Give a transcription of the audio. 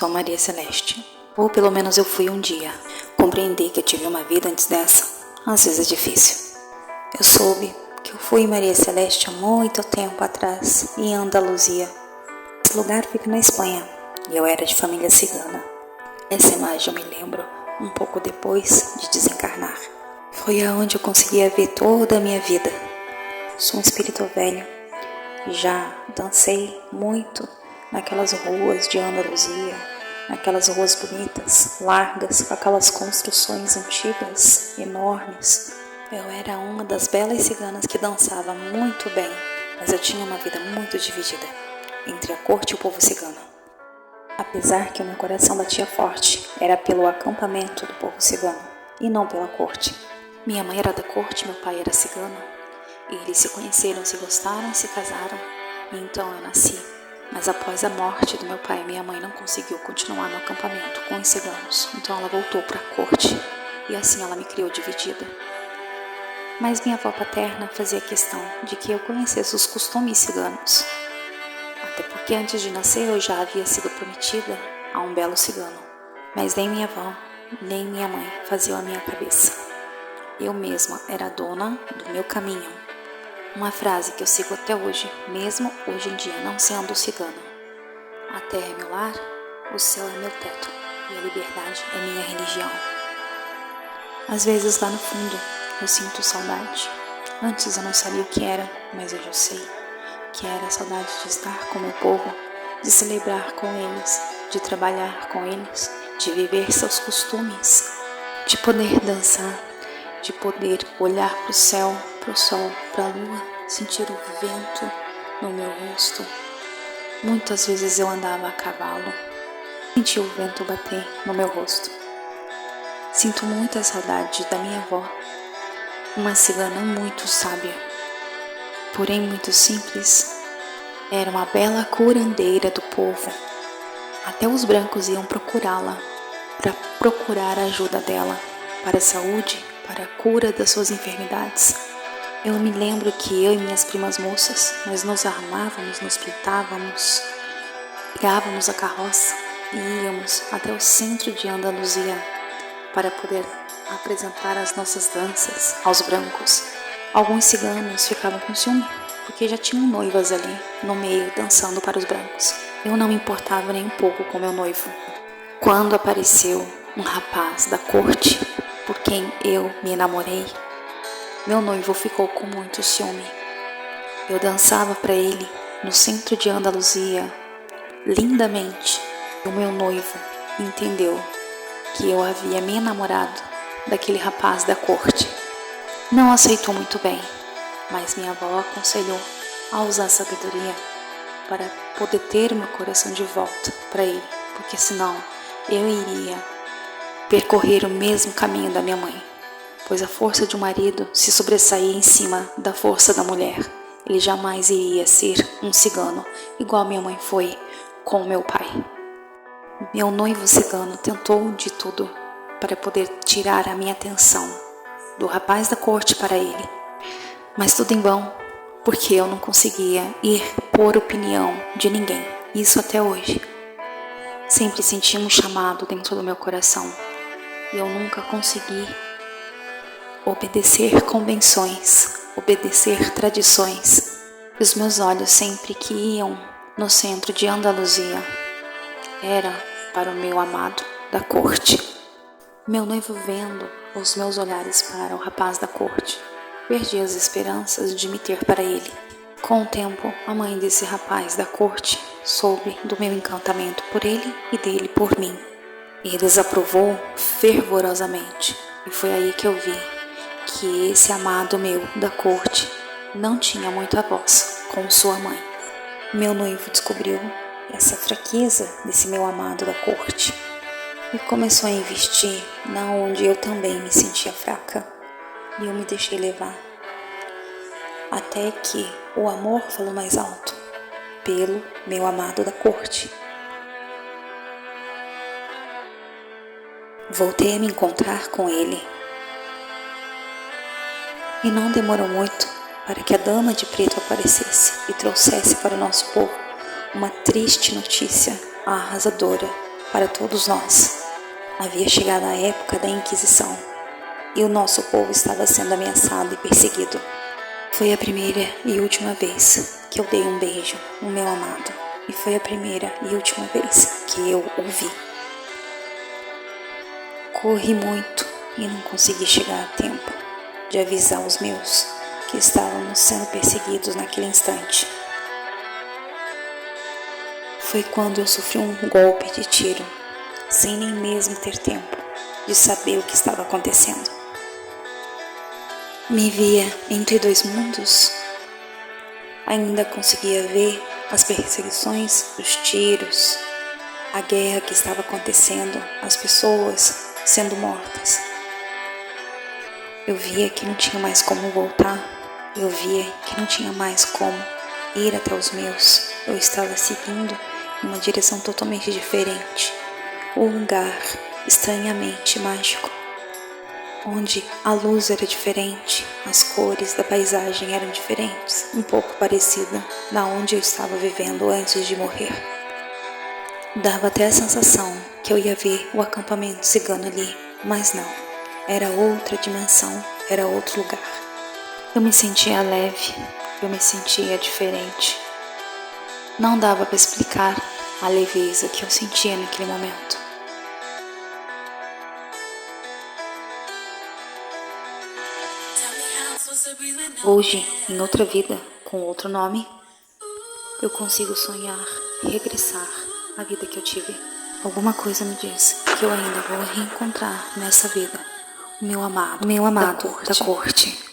sou Maria Celeste. Ou pelo menos eu fui um dia. Compreendi que eu tive uma vida antes dessa. Às vezes é difícil. Eu soube que eu fui Maria Celeste há muito tempo atrás, em Andaluzia. Esse lugar fica na Espanha, e eu era de família cigana. Essa imagem eu me lembro um pouco depois de desencarnar. Foi aonde eu conseguia ver toda a minha vida. Sou um espírito velho. Já dancei muito naquelas ruas de Andaluzia, naquelas ruas bonitas, largas, com aquelas construções antigas, enormes. Eu era uma das belas ciganas que dançava muito bem, mas eu tinha uma vida muito dividida entre a corte e o povo cigano. Apesar que o meu coração batia forte, era pelo acampamento do povo cigano e não pela corte. Minha mãe era da corte, meu pai era cigano. Eles se conheceram, se gostaram, se casaram, e então eu nasci. Mas após a morte do meu pai, minha mãe não conseguiu continuar no acampamento com os ciganos, então ela voltou para a corte, e assim ela me criou dividida. Mas minha avó paterna fazia questão de que eu conhecesse os costumes ciganos, até porque antes de nascer eu já havia sido prometida a um belo cigano. Mas nem minha avó, nem minha mãe faziam a minha cabeça. Eu mesma era a dona do meu caminho. Uma frase que eu sigo até hoje, mesmo hoje em dia não sendo cigana. A terra é meu lar, o céu é meu teto e a liberdade é minha religião. Às vezes lá no fundo eu sinto saudade. Antes eu não sabia o que era, mas hoje eu sei que era a saudade de estar com o meu povo, de celebrar com eles, de trabalhar com eles, de viver seus costumes, de poder dançar, de poder olhar para o céu, para o sol, para a lua, sentir o vento no meu rosto. Muitas vezes eu andava a cavalo, senti o vento bater no meu rosto. Sinto muita saudade da minha avó, uma cigana muito sábia, porém muito simples. Era uma bela curandeira do povo. Até os brancos iam procurá-la, para procurar a ajuda dela, para a saúde, para a cura das suas enfermidades. Eu me lembro que eu e minhas primas moças, nós nos armávamos, nos pintávamos, pegávamos a carroça e íamos até o centro de Andaluzia para poder apresentar as nossas danças aos brancos. Alguns ciganos ficavam com ciúme, porque já tinham noivas ali no meio dançando para os brancos. Eu não me importava nem um pouco com meu noivo. Quando apareceu um rapaz da corte por quem eu me enamorei, meu noivo ficou com muito ciúme. Eu dançava para ele no centro de Andaluzia, lindamente. O meu noivo entendeu que eu havia me enamorado daquele rapaz da corte. Não aceitou muito bem, mas minha avó aconselhou a usar sabedoria para poder ter meu coração de volta para ele, porque senão eu iria percorrer o mesmo caminho da minha mãe, pois a força de um marido se sobressaía em cima da força da mulher. Ele jamais iria ser um cigano, igual minha mãe foi com meu pai. Meu noivo cigano tentou de tudo para poder tirar a minha atenção do rapaz da corte para ele, mas tudo em vão, porque eu não conseguia ir por opinião de ninguém. Isso até hoje. Sempre senti um chamado dentro do meu coração e eu nunca consegui obedecer convenções, obedecer tradições. Os meus olhos sempre que iam no centro de Andaluzia era para o meu amado da corte. Meu noivo, vendo os meus olhares para o rapaz da corte, perdi as esperanças de me ter para ele. Com o tempo, a mãe desse rapaz da corte soube do meu encantamento por ele e dele por mim, e desaprovou fervorosamente. E foi aí que eu vi que esse amado meu da corte não tinha muita voz com sua mãe. Meu noivo descobriu essa fraqueza desse meu amado da corte e começou a investir na onde eu também me sentia fraca, e eu me deixei levar, até que o amor falou mais alto pelo meu amado da corte. Voltei a me encontrar com ele e não demorou muito para que a dama de preto aparecesse e trouxesse para o nosso povo uma triste notícia arrasadora para todos nós. Havia chegado a época da Inquisição e o nosso povo estava sendo ameaçado e perseguido. Foi a primeira e última vez que eu dei um beijo no meu amado, e foi a primeira e última vez que eu o vi. Corri muito e não consegui chegar a tempo de avisar os meus que estávamos sendo perseguidos naquele instante. Foi quando eu sofri um golpe de tiro, sem nem mesmo ter tempo de saber o que estava acontecendo. Me via entre dois mundos. Ainda conseguia ver as perseguições, os tiros, a guerra que estava acontecendo, as pessoas sendo mortas. Eu via que não tinha mais como voltar. Eu via que não tinha mais como ir até os meus. Eu estava seguindo em uma direção totalmente diferente. Um lugar estranhamente mágico, onde a luz era diferente, as cores da paisagem eram diferentes, um pouco parecida da onde eu estava vivendo antes de morrer. Dava até a sensação que eu ia ver o acampamento cigano ali, mas não, era outra dimensão, era outro lugar. Eu me sentia leve, eu me sentia diferente. Não dava para explicar a leveza que eu sentia naquele momento. Hoje, em outra vida, com outro nome, eu consigo sonhar, regressar à vida que eu tive. Alguma coisa me diz que eu ainda vou reencontrar nessa vida o meu amado da corte.